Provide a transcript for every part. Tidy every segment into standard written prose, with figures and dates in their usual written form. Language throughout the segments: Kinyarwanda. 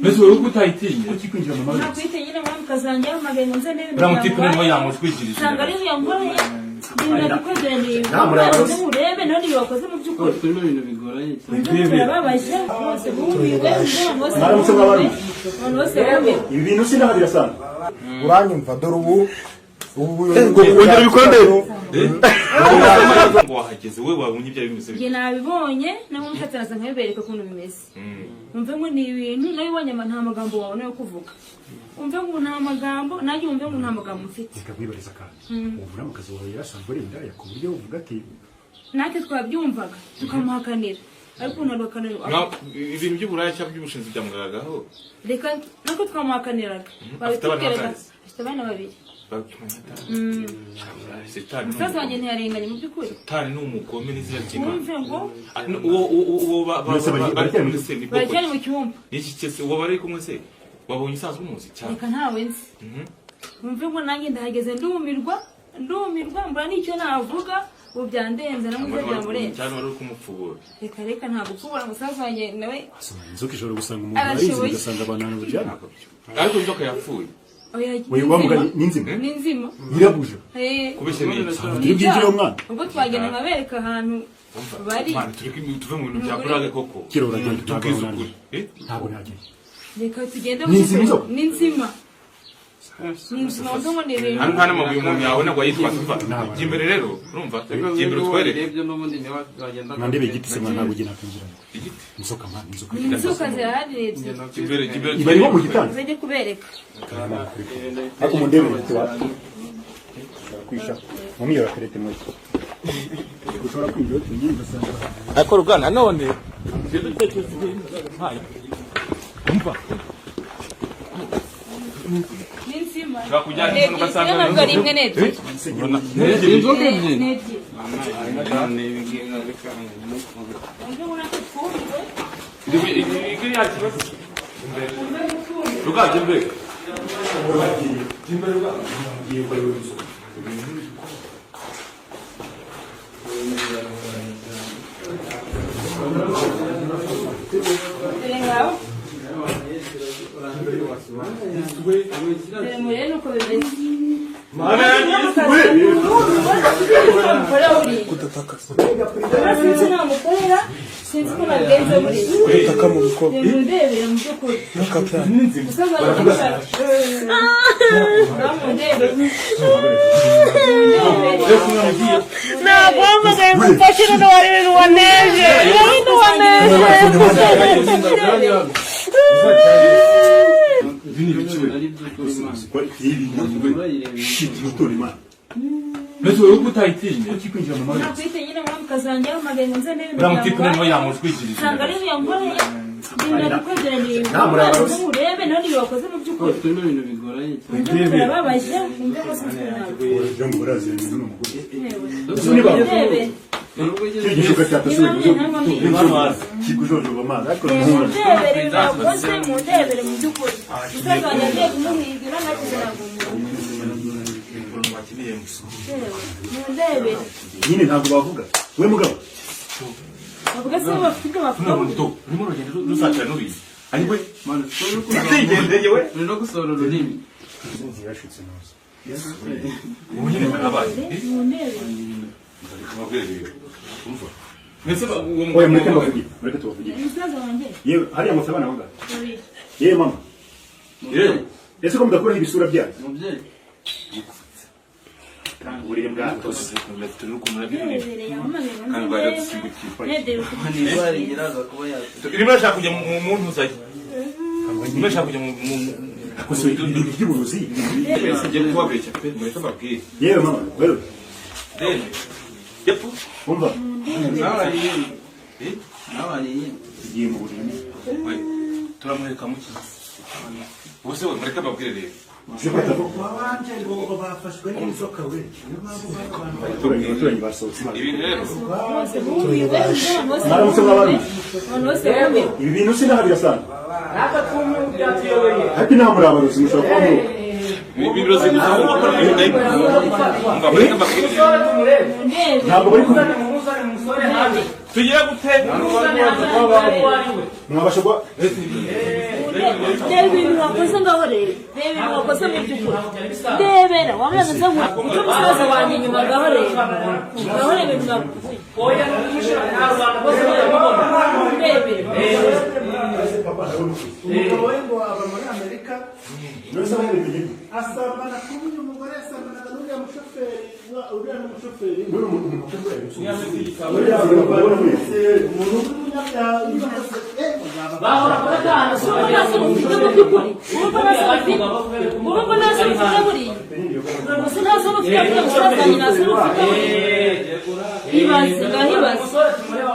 Mas eu gutaitinya. Kuki kwinjira mu mazi? Nakwitinya mama kazanjye amagengo nze n'ibintu. Bramutipira no yamutwikirije. Sangari yambaye. Ndinda kukwedereye. Urebe none wakoze mu byukuri. Turimo ibintu bigoranye. Babaje bose bumiwe bose. Maramutse mwabari. Bose bumiwe. Ibi bintu sinaho birasana. Uranyumva dore ubu Wongera bikonde. Ngo wahageze we wabunye ibyo bimeze. Nge nabibonye nabo mfatiraza nkabereka kuntu bimeze. Umve ngo ni ibintu nabibonye nta magambo wabona yo kuvuga. Umve ngo nta magambo nanjye umve ngo nta magambo mfite. Ikabwibariza kandi. Ubura mukazi wawe yarasanzwe ari indaya ku buryo uvuga ati natwe twabyumvaga tukamuhakanira. Ariko narakanira. Ibintu by'uburaya cyangwa by'ubushinzi byamugaragaho. Reka nako twamuhakaniraga. Babitwereka. Afite abana babiri. Sasa wanjye ntiyarenganye mu byukuri. Tani n'umugome n'izira cy'Imana. Umve ngo uwo bari mu cyumba. Iki cyese uwo bari kumwe se wabonye isaza umuzi cyane. Reka ntawe nzi. Umve ngo nanjye ndahageze ndumirwa mbura n'icyo navuga ubu byandenze namwe byamurenze. Cyane wari kumupfubura. Reka nta gupfubura musaza wanjye nawe. inzoka ishobora gusanga umuntu ayizi ugasanga abantu n'ubujyana. Ariko inzoka yapfuye. Oya wamugani n'inzima. N'inzima. Irabuje. Kubeshya ni ibyo mwana. Ubwo twagenda nkabereka ahantu bari. Tuve mu bintu bya burage koko. Kirora genda tukize ukuri. Ntabwo nagiye. Reka tugende n'inzima. Hano n'amabuye umuntu yabona ngo yitwa tuva. Imbere rero urumva imbere twereke. Ibyo n'ubundi niba bagenda. Nandebe igiti se mwana ntabwo gina kwinjira. Inzoka mwana inzoka. Inzoka zirahari. Imbere ibari mu gitanda. Zajye kubereka. Ako mundebe igiti wa. Kwisha. Mumiyora kerete mwe. Ushobora kwinjira tunyimba sanga. Ariko rugana none. Umva. Ninsima. Bakujyana hano ugasanga ntabwo rimwe netse. Inzoka ebyiri. Netse. Ruganje mbere. Mas eu gutaitinya. Kuki kwinjira mu mazi? Nakwitinya mama kazanjye amagengo nze n'ibintu. Bramutipira no yamutwikirije. Sangari yambaye. Ndinda kukwedereye. Urebe none wakoze mu byukuri. Turimo ibintu bigoranye. Babaje umve ko sinzwe. Urajya mu burazi ibintu n'umugore. Urebe. Igishuka cyatasubiye amazi. Kigujojoba amazi. Ariko mundebere bakoze mundebere mu byukuri. Musaza wanjye agiye kumuhigira nakize ntabwo. Mundebere. Nyine ntabwo bavuga. We mugabo. Bavuga se bafite bavuga. Urimo uragenda rusatira n'uriye. Ari we Mano, ndigendeye we. no gusorora ururimi. Yashutse nose. Ubunyine barabaye. Mundebere. Umva. Mbese uwo Oya mureke mbavugira. Mureke tubavugire. Musaza wanjye. Yewe hariya mufite abana bavuga. Yewe mama. Ese ko mudakora ibisura byanyu? Mubyeyi. Uburire bwatose. Irimo ashaka kujya mu muntu uzaye. Irimo ashaka kujya mu by'uburozi. Ngiye kubabeshya pe mureke babwire. Yewe mama, wewe. Yepu. Umva. Nabariye. Igiye mu buriri. We turamureka muki. Bose mureka babwire rero. Wabanje ngo bafashwe n'inzoka we. Abaturage basohotse. Ibintu rero. Maramutse mwabari. Ibi bintu sinahabira sana. Naka tumu byatuyoboye. Happy na muri abarozi mushobora kuba mu. Ibintu rose gutaho bakora ibintu nayo. Mureka babwire. Ntabwo bari kumwe. Tugiye gutera. Mwabashogwa. Reba ibintu wakoze ngaho rero. Reba ibintu wakoze mu by'ukuri. Ndebera wameze nko uko musaza wanjye nyuma ngaho rero. Ngaho reba ibintu wakoze. Oya n'ishira n'abantu bose barabona. Ndebera. Umugabo we ngo aba muri Amerika. Nose bari bigeze. Asambana kumwe umugore asambana n'uriya mushoferi. Uriya mushoferi. Bahora kubatana so nasa mufite mu by'ukuri. Urumva nasa mufite buriya. Gusa nasa mufite musaza nyina nasa mufite buriya. Ibaze gahibaze.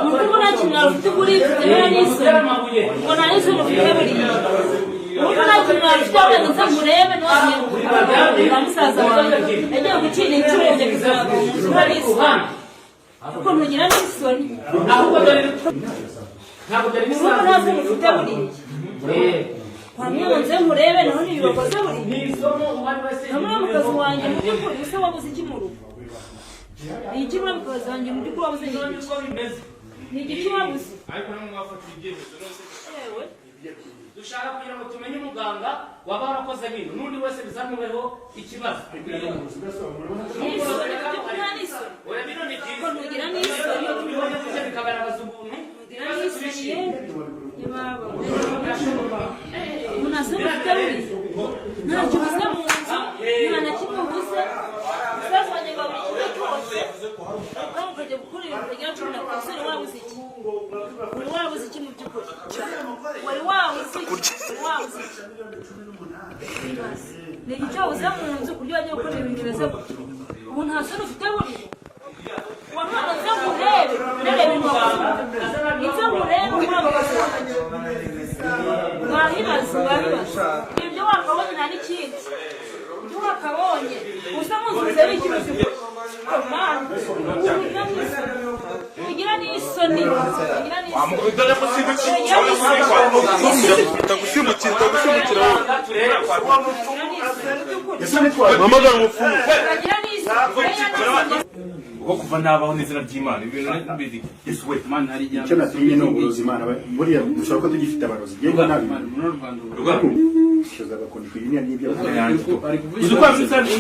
Urumva nta kintu afite kuri mfite n'isoni. Ngo nta n'isoni ufite buriya. Urumva nta kintu afite wenda nza murebe none na musaza wanjye. Yagiye gucira inshuro ebyiri kugira n'isoni. Kuko ntugira n'isoni. Ahubwo dore ntabwo byari Urumva nasa mufite buriya. Kwamye nze murebe naho nibibakoze buriya. n'isomo umwari wese Namwe mukazi wanjye mu by'ukuri use wabuze iki mu rugo. Ni iki mwe mukazi wanjye mu by'ukuri wabuze iki? uko bimeze. Ni iki wabuze? Ariko namwe mwafatira ibyemezo rose. Yewe. Dushaka kugira ngo tumenye umuganga waba warakoze bino n'undi wese bizamubeho ikibazo. Oya bino ni byiza. Ntugira n'isoni. Tubibona gutya bikagaragaza ubuntu. Ntugira n'isoni ye. Yababa. Munasa mufite buriya. Ntacyo ubuze mu nzu. Nta na kimwe ubuze. Musaza wanjye ngo buri kimwe cyose. Aho ukajya gukora ibintu bigera cumi na kabiri wabuze iki? Wari wabuze iki mu by'ukuri? Wari wabuze iki? Wari wabuze iki? Ni icyo wabuze mu nzu ku buryo wagiye gukora ibintu bimeze gutyo. Ubu nta soni ufite buriya. Wamwana nze ngurebe. Urebe ibintu wakoze. Nze ngurebe ukura mu kazi wanjye. Mwabibaza. Ibyo wakabonye nta n'ikindi. Ibyo wakabonye. Gusa muzuze biki mu by'ukuri. Ugira n'isoni. Dore ko simbukira. Tagusimbukira wowe. Mamagara umufumu. Uko kuva nabaho n'izina ry'Imana ibintu n'ibindi. Yesu we Imana hari igihe Icyo natumye ni uburozi Imana. Buriya dushobora ko tugifite abarozi. Genda nabi. muri Rwanda Rugano. Shoza gakondi kuyiniya n'ibyo. ari kuvuga Uzi ko afisani?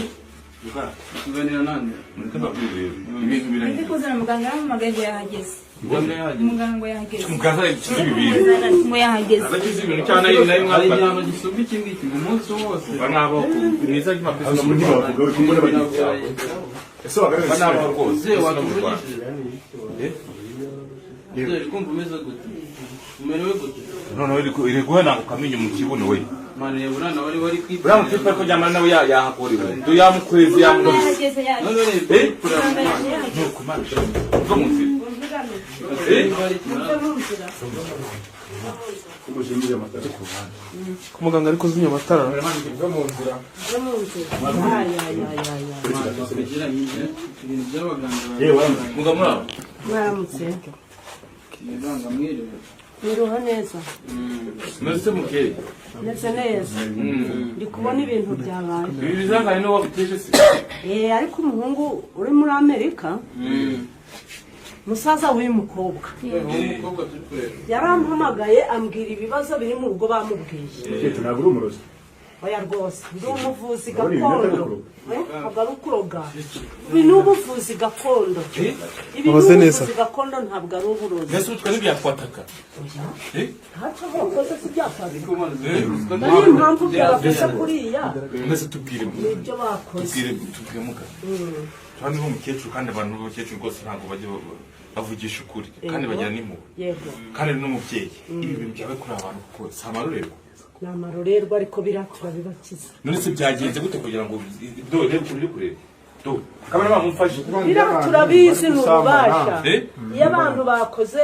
Rugano. kuganira nande Mureka babwire ibintu Ndi biranye. kuzana muganga n'amaganga ngo yahageze. muganga yahageze Umuganga ngo yahageze. Muganga ikizi bibiri. Ngo yahageze. Abakizi ibintu cyane nayo hari mwaka. igihano gisumba iki ngiki ngo umunsi wose Banabo mwiza y'amapesi no Muri muri bavuga ko mbona bagiye. Ese wagaragaza. Banabo rwose. Ze watuvugishije Ze kumva umeze gute umerewe gute Noneho iri guhana ukamenye mu kibuno we. Mane burana wari kwita Buriya mutipe ko jamana nawe yahakorewe. Ndo yamukwezi yamukoze. Yahageze none yahageze. No kumana. Uva mu nzira. Kumujimira amatara ku ruhande. Muganga ariko zimya amatara. ibintu by'abaganga Yewe Mugamura. Mwaramutse. muganga mwiriwe Niruha neza. Nase mukeye. Ndetse neza. Ndi kubona ibintu byabaye. Ibi bizangane no wabiteje se. Ariko umuhungu uri muri Amerika, musaza w'uyu mukobwa. umukobwa turi kureba Yarampamagaye ambwira ibibazo biri mu rugo bamubwiye. ntabwo uri umurozi. Oya rwose, ndi umuvuzi Urabona ibintu atari gakondo. kuroga. Ntabwo ari ukuroga. Ibi ni ubuvuzi gakondo. Ibi ni Ubaze neza. ubuvuzi gakondo ntabwo ari uburozi. Nase utwa nibyakwataka. Ntacyo wakoze si byakazi. Eh? Niyo impamvu byabafasha kuriya. Nase tubwire. Nibyo bakoze. Tubwire muga. Kandi n'umukecuru kandi abantu b'abakecuru rwose ntabwo bajya bavugisha ukuri kandi bagira n'impuhwe. Yego. Kandi n'umubyeyi. Ibi bintu byawe kuri abantu kuko si amarorerwa. Ni amarorerwa ariko biratura bibakiza. None se byagenze gute kugira ngo dore kuri kureba? kamera bamufashe biriya turabizi ni ububasha iyo abantu bakoze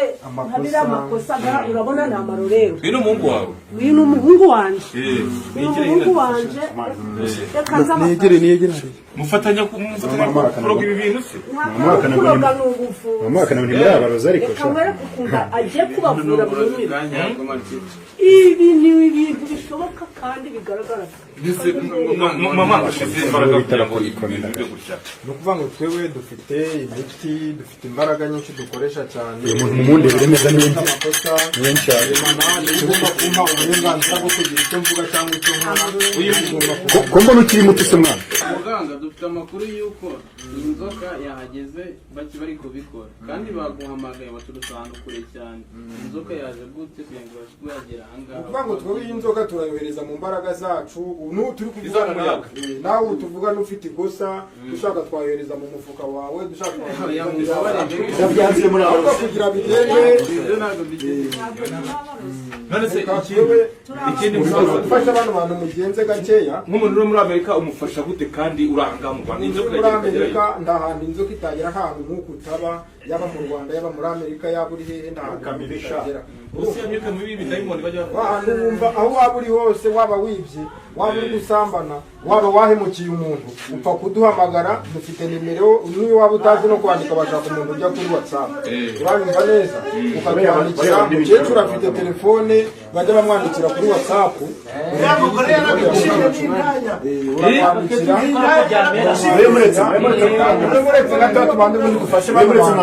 ntabira amakosa urabona ni amarorero uyu ni umuhungu wawe uyu ni umuhungu wanje uyu umuhungu wanje reka nza niyegere mufatanya kuroga ibi bintu se kuroga ni ubuvuzi umwaka nabwo muri abaroza ariko reka mwereke ukuntu agiye kubavura mu mubiri ibi ni ibintu bishoboka kandi bigaragara mama ashize imbaraga kugira ngo ibintu byo gutya ni ukuvuga ngo twewe dufite imiti dufite imbaraga nyinshi dukoresha cyane umuntu mumundebere neza n'indi amakosa menshi cyane ugomba kumpa uburenganzira bwo kugira icyo mvuga cyangwa icyo nkora ko mbona ukiri muto se mwana muganga dufite amakuru y'uko iyi nzoka yahageze bari kubikora kandi baguhamagaye baturutse ahantu kure cyane inzoka yaje gute kugira ngo ibashe kuhagera ahangaha ukuvuga ngo twebwe iyi nzoka turayohereza mu mbaraga zacu ubu turi kuvuga nawe tuvuga n'ufite ikosa dushaka twayohereza mu mufuka wawe dushaka byanze muri abo kugira bigende none se ikindi gufasha abantu bantu mugenze gakeya nk'umuntu uri muri Amerika umufasha gute kandi uranga mu Rwanda inzoka muri Amerika ndahantu inzoka itagera ahantu nk'uko utaba yaba mu Rwanda yaba muri Amerika yaba uri hehe ndahantu itagera usiyamyuka muri ibi dayimoni bajya ahantu wumva aho waba uri hose waba wibye waba uri gusambana waba wahemukiye umuntu upfa kuduhamagara dufite nimero niyo waba utazi no kwandika bashaka umuntu ujya kuri WhatsApp urabimva neza ukabiyandikira umukecuru afite telefone bajya bamwandikira kuri WhatsApp uretse gato tubande muri gufashe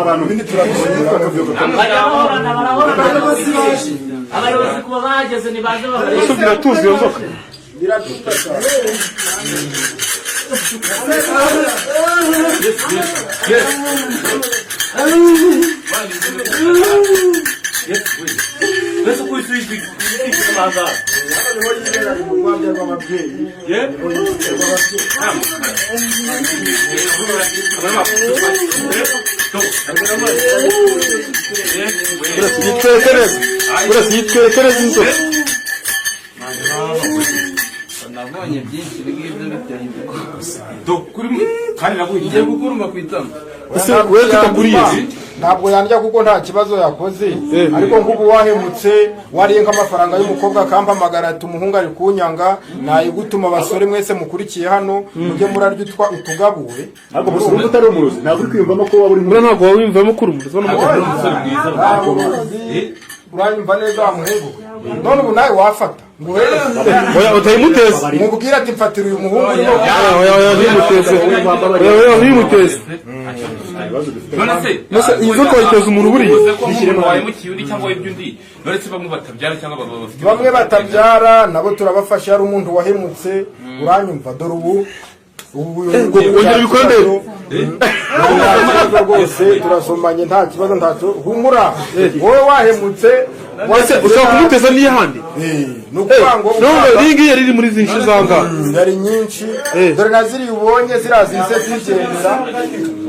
abantu bindi turabishimira abayobozi kuba bahageze nibaze Eso biratuzi iyo nzoka biratufasha Ese ko isi ikimaza niho yigera mu Rwanda rw'ababyeyi yitwekereza inzoka nabonye byinshi bigibyo biteye kuri kandi naguhiye gukuruma ku itama ese wewe tutaguriye ntabwo yandya kuko nta kibazo yakoze ariko nk'ubu wahemutse wariye nk'amafaranga y'umukobwa akampamagara ati umuhungu ari kunyanga nayigutuma abasore mwese mukurikiye hano mujye murarya utugabure ntabwo musore utari umurozi ntabwo uri kwiyumvamo ko waba uri muri ntabwo wiyumvamo ko uri umurozi uranyumva neza wa muhungu none ubu nawe wafata oya utayimuteza mubwira ati mfatira uyu muhungu ntiyimuteze none se iyi nzoka wayiteza umuntu buriya wahemukiye undi cyangwa wibye undi none se bamwe batabyara cyangwa bafite bamwe batabyara nabo turabafasha ari umuntu wahemutse uranyumva dore ubu ongera ibikorwa rwose turasomanye nta kibazo ntacyo humura wowe wahemutse ushobora kumuteza n'iy'ahandi ni ukuvuga ngo iyi ngiyi yari iri muri zinshi zangahe yari nyinshi dore na ziriya ubonye ziriya zise zigendera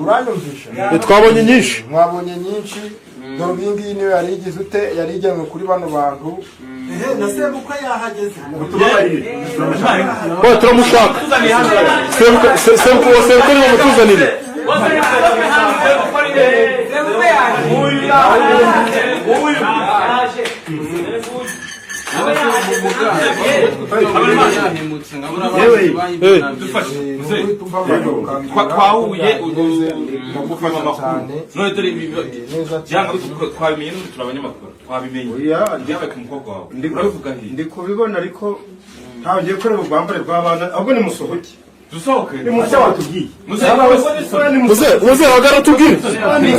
uranyumvisha twabonye nyinshi mwabonye nyinshi dore iyi ngiyi niyo yari igize ute yari igenwe kuri bano bantu na sebukwe yahageze turamushaka sebukwe niba mutuzanire twahuye gufata amakuru none dore byanga twabimenye n'ubu turi abanyamakuru twabimenye byabaye ku mukobwa wawe ndi kubibona ariko ntawe ngiye kureba ubwambare bw'abana ahubwo nimusohoke dusohoke muze watubwiye muze wagara tubwire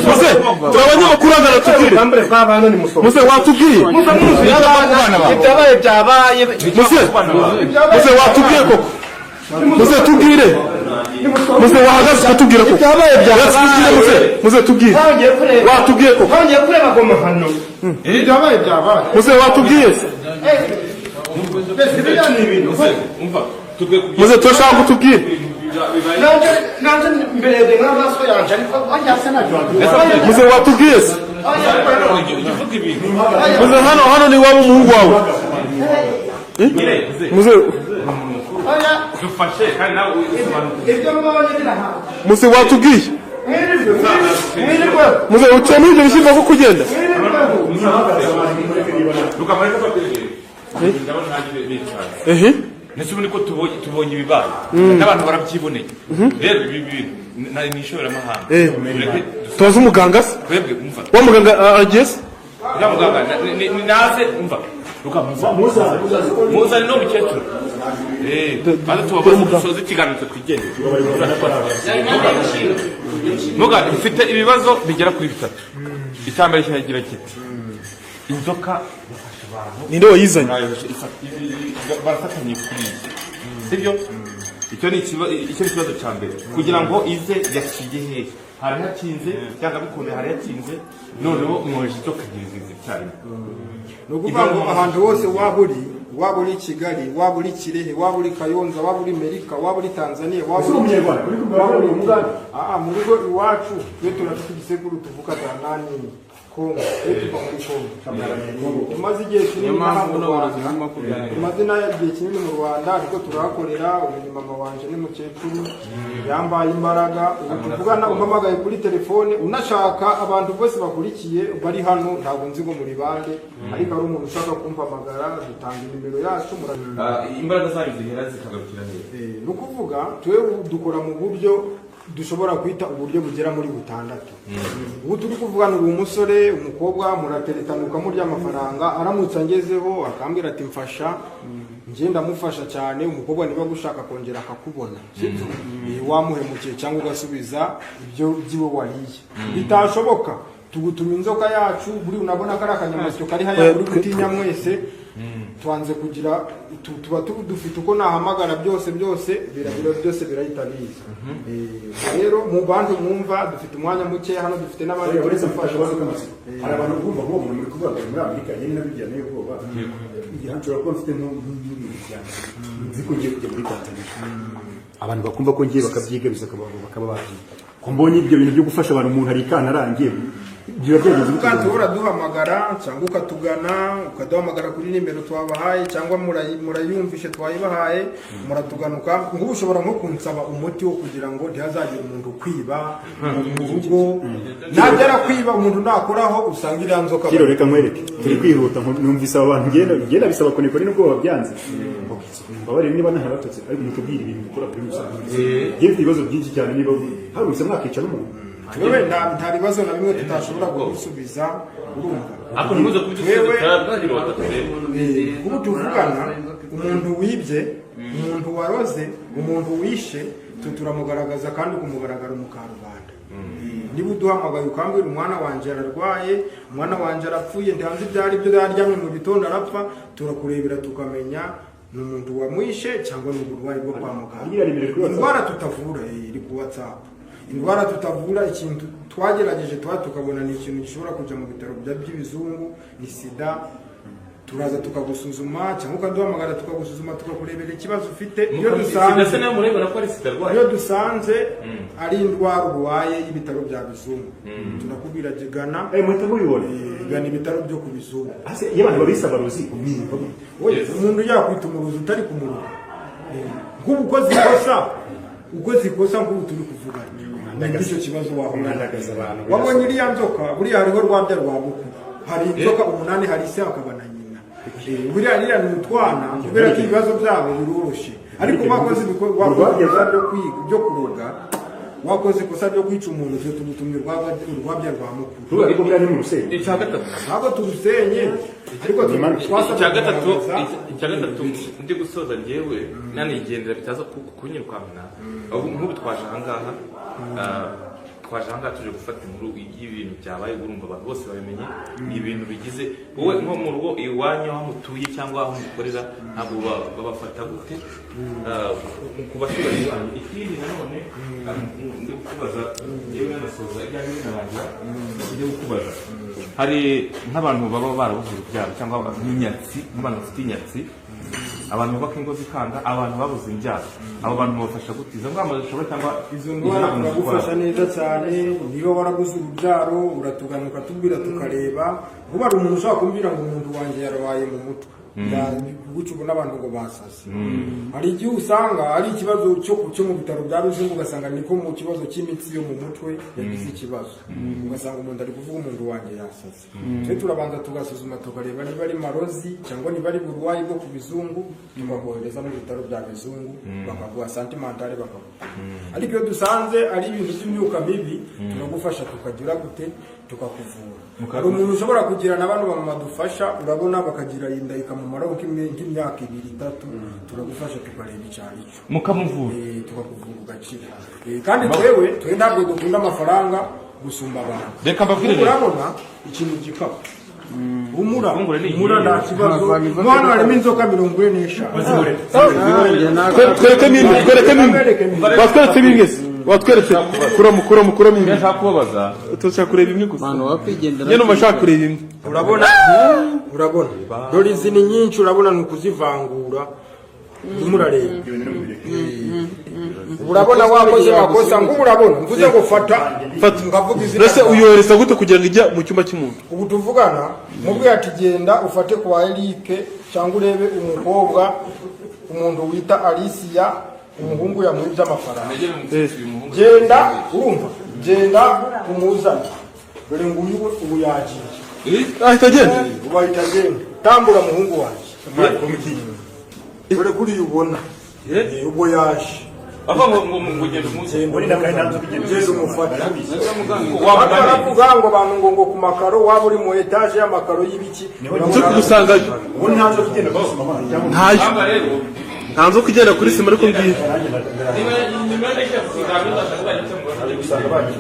muze turi abanyamakuru wagara tubwire ubwambare bw'abana nimusohoke muze watubwiye byabaye muze watubwiye koko muze tubwire muze wahagaze ukatubwira koko muze tubwire watubwiye koko ngiye kureba goma hano byabaye muze watubwiye muze turashaka kutubwira nanje mbere n'amaso yanje ariko yase nacyo muze watubwiye se muze hano ni waba umuhungu wawe muze dufashe kandi nawe ibyo mbonye birahawe muze watubwiye muze uciye muri ibyo bishyimbo ko kugenda rukamareka papiri ndabona ntagiye ndetse ubu niko tubonye ibibaye n'abantu barabyiboneye rero ibi ni ishoramahanga tubaze umuganga se twebwe umva wa muganga agiye se ya muganga naze umva muzane no mukecuru baza tubabaze dusoze ikiganiro twigendere muganga ufite ibibazo bigera kuri 3 icyambere kiragira kiti inzoka yafashe abantu ninde wayizanye barafatanye kuri sibyo icyo ni ikibazo cya mbere kugira ngo ize yasige hehe hari hakinze cyangwa bikunde hari hakinze noneho umwoje cyo kagiriza cyane no kuvuga ngo ahantu hose waba uri Kigali waba uri Kirehe waba uri Kayonza waba uri Amerika waba uri Tanzania waba uri Uganda mu rugo iwacu twe turafite igisekuru tuvuka Tanzania Kongo tuva muri Kongo tumaze igihe kinini mu Rwanda ariko turahakorera uyu mama wanje ni mukecuru yambaye imbaraga tuvugana umpamagaye kuri telefone unashaka abantu bose bakurikiye bari hano ntabwo nzi ngo muri bande ariko ari umuntu ushaka kumpamagara dutanga nimero yacu imbaraga zayo zihera zikagarukira neza no kuvuga twe dukora mu buryo dushobora kwita uburyo bugera muri 6 ubu turi kuvugana uri umusore umukobwa murateretanuka muri amafaranga aramutse angezeho akambwira ati mfasha nje ndamufasha cyane umukobwa niba gushaka kongera akakubona sibyo wamuhemukiye cyangwa ugasubiza ibyo byiwe wariye bitashoboka tugutuma inzoka yacu buri unabona kari akanyamasyo kari haya buri gutinya mwese twanze kugira tuba dufite uko nahamagara byose birabiro byose birahita biza rero mu bantu mwumva dufite umwanya muke hano dufite n'abandi uretse gufasha bazakamasi hari abantu bumva ngo muri kuvuga muri Amerika yene nabijyane ubwoba igihe nshobora kuba mfite n'umuryango nziko ngiye kujya muri Tanzania abantu bakumva ko ngiye bakabyiga bakaba bagiye ko mbonye ibyo bintu byo gufasha abantu umuntu ari kana arangiye ukatubura duhamagara cyangwa ukatugana ukaduhamagara kuri nimero twabahaye cyangwa murayumvishe twayibahaye muratuganuka ngo ushobora nko kunsaba umuti wo kugira ngo ntihazagire umuntu kwiba mu rugo nagera kwiba umuntu nakoraho usanga iriya nzoka kiro reka nkwereke turi kwihuta numvise abantu ngenda bisaba koneko ni nubwo babyanze mbabare niba nahabatotse ariko mutubwira ibintu mukora kuri musanze gifite ibibazo byinshi cyane niba hari umse mwakica n'umuntu wewe nta bibazo na bimwe tutashobora gusubiza urumva ako nimuze kubitugira ubu tuvugana umuntu wibye umuntu waroze umuntu wishe turamugaragaza kandi kumugaragara mu karubanda niba uduhamagaye ukambwira umwana wanje ararwaye umwana wanje arapfuye ntanzi byari byo yaryamye mu gitondo arapfa turakurebera tukamenya ni umuntu wamwishe cyangwa ni uburwayi bwo kwa muganga indwara tutavura iri ku WhatsApp indwara tutavura ikintu twagerageje tukabona ni ikintu gishobora kujya mu bitaro by'ibizungu ni sida turaza tukagusuzuma cyangwa ukaduhamagara tukagusuzuma tukakurebera ikibazo ufite iyo dusanze ari indwara urwaye y'ibitaro bya bizungu turakubwira gana gana ibitaro byo ku bizungu iyo abantu babisaba baruzi kumwimva umuntu yakwita umuruzi utari ku murongo ukoze ikosa nk'ubu turi kuvugana n'icyo kibazo wahumandagaza abantu wabonye iriya nzoka buriya hariho rwabya rwa mukuru hari inzoka 8 hari se akaba na nyina buriya ririya ni utwana kubera ko ibibazo byabo biroroshye ariko wakoze ibikorwa byo kuroga wakoze ikosa ryo kwica umuntu cyo tumutumye rwabya rwa mukuru ariko buriya ni mu rusenye icya gatatu ntabwo turusenye ariko icya gatatu ndi gusoza njyewe nanigendera bitaza kunyirukankana nk'ubu twaje ahangaha tuje gufata inkuru y'ibintu byabaye urumva abantu bose babimenye ni ibintu bigize wowe nko mu rugo iwanyu aho mutuye cyangwa aho mukorera ntabwo babafata gute ku baturanyi banyu ikindi nanone ndi kukubaza yewe n'abasoza ibyanyu n'abangira ujye kukubaza hari nk'abantu baba barabuze urubyaro cyangwa nk'inyatsi nk'abantu bafite inyatsi abantu bubaka ingo zikanga abantu babuze imbyaro abo bantu babafasha gute izo ngamba zishobora cyangwa izo ndwara turagufasha neza cyane niba warabuze urubyaro uratuganuka tubwira tukareba vuba ari umuntu ushaka kumbwira ngo umuntu wanjye yarwaye mu mutwe guca ubu n'abantu ngo basaze hari igihe usanga ari ikibazo cyo mu bitaro bya Ruzungu ugasanga niko mu kibazo cy'imitsi yo mu mutwe yagize ikibazo ugasanga umuntu ari kuvuga umuntu wanjye yasaze twe turabanza tugasuzuma tukareba niba ari marozi cyangwa niba ari burwayi bwo ku bizungu tukakohereza mu bitaro bya bizungu bakaguha sentimentale bakaguha ariko iyo dusanze ari ibintu by'imyuka mibi turagufasha tukagira gute tukakuvura hari umuntu ushobora kugira na bano bamadufasha urabona bakagira inda ikamumaraho nk'imyaka 2-3 turagufasha tukareba icyari cyo mukamuvura tukakuvura ugakira kandi twe ntabwo dukunda amafaranga gusumba abantu reka mbabwire urabona ikintu gikapu umura nta kibazo mwana harimo inzoka 45 twereke bimwe watweretse kuramo imwe nshaka kubabaza tushaka kureba imwe gusa abantu bakwigendera nyine umashaka kureba imwe urabona dore izi ni nyinshi urabona ni ukuzivangura umurareba urabona wakoze makosa ngo urabona mvuze ngo fata ngavuga izina rese uyohereza gute kugira ngo ijya mu cyumba cy'umuntu ubu tuvugana mubwe ati genda ufate kwa Eric cyangwa urebe umukobwa umuntu wita Alicia umuhungu yamwibye amafaranga genda urumva genda umuzana dore ngo ubu yagiye ahita agenda ubahita agenda tambura muhungu wanjye dore kuri ubona ubwo yaje ava ngo ngugende umunsi muri nakari nanzo bigeze umufata waravuga ngo abantu ngo ku makaro waba uri mu etage y'amakaro y'ibiki cyo kugusanga ubu ntanzo kugenda bose mama ntayo ntanzo kugenda kuri sima ariko ngiye niba nishaka kuganira ndashaka gusanga bandi